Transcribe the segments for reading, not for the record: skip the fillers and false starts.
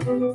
Bravo.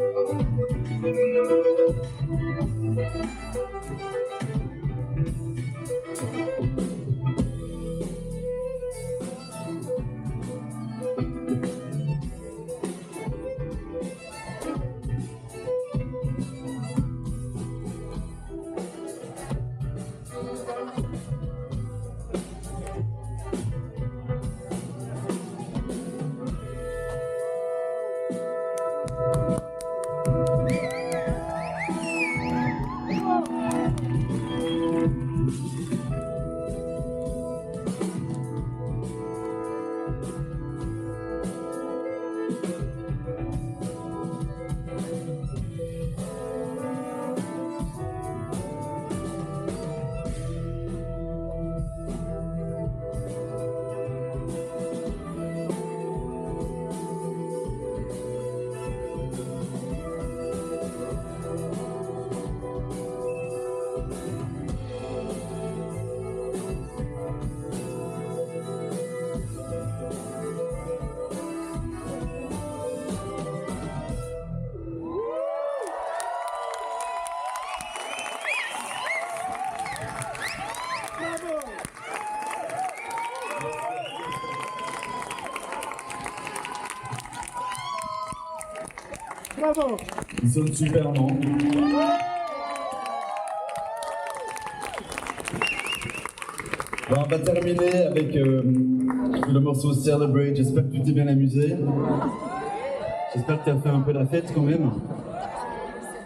Ils sonnent super, non? On va terminer avec le morceau Celebrate. J'espère que tu t'es bien amusé. J'espère que tu as fait un peu la fête quand même.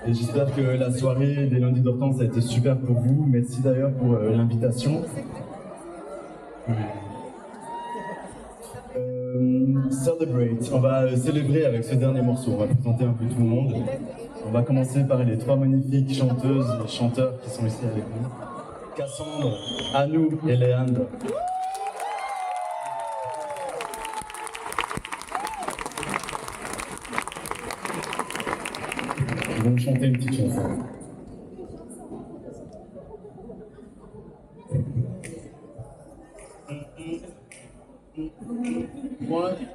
Et j'espère que la soirée des lundis d'Hortense a été super pour vous. Merci d'ailleurs pour l'invitation. Celebrate, on va célébrer avec ce dernier morceau, on va présenter un peu tout le monde. On va commencer par les trois magnifiques chanteuses et chanteurs qui sont ici avec nous. Cassandre, Anou et Léandre. Ils vont chanter une petite chanson. One,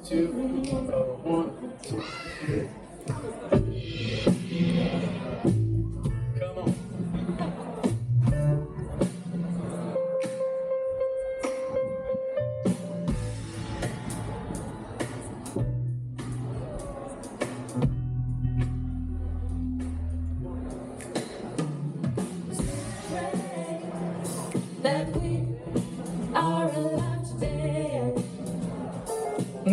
two, one, two. Come on. That we are alive today. We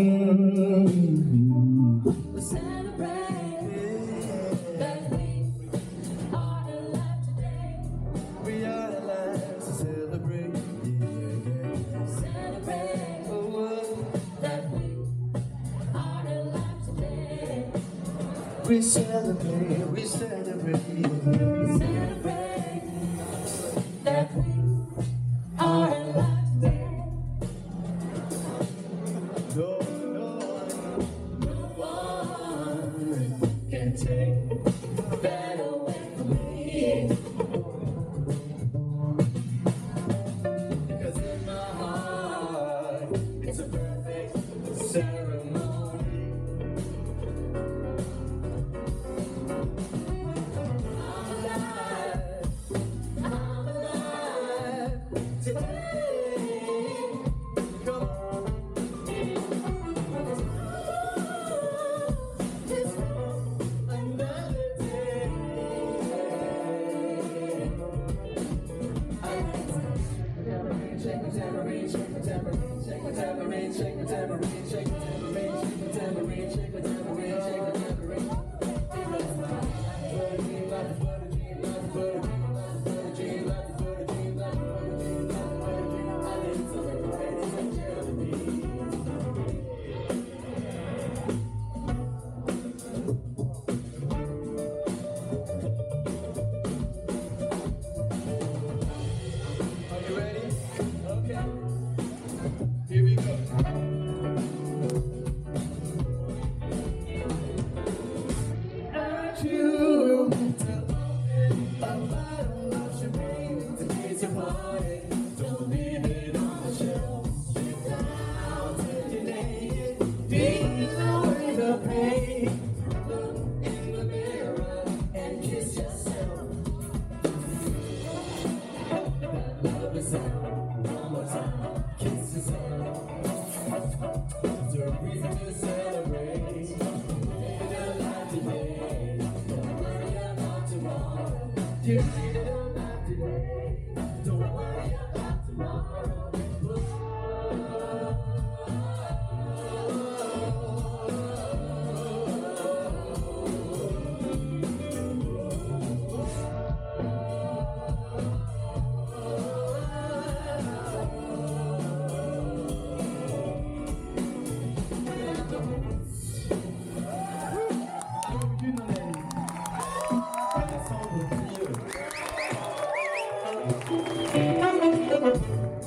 celebrate that we are alive today. We are alive to celebrate. Celebrate that we are alive today. We celebrate, we celebrate. Celebrate that we are alive today. No one can take That away from me. because in my heart it's a perfect ceremony. I'm alive. I'm alive.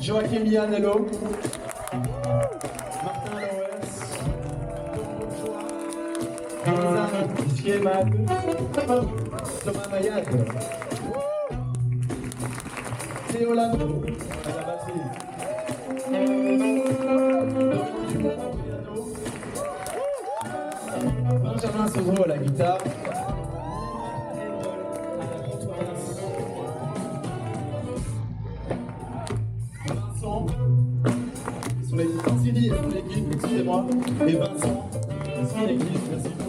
Joachim Yann, hello. Martin Lowers. Hamza Schiemat. Thomas Mayad. Théo Lano à la batterie. Benjamin Sozro à la guitare. Sylvie et son équipe, excusez-moi, et Vincent et son équipe, merci.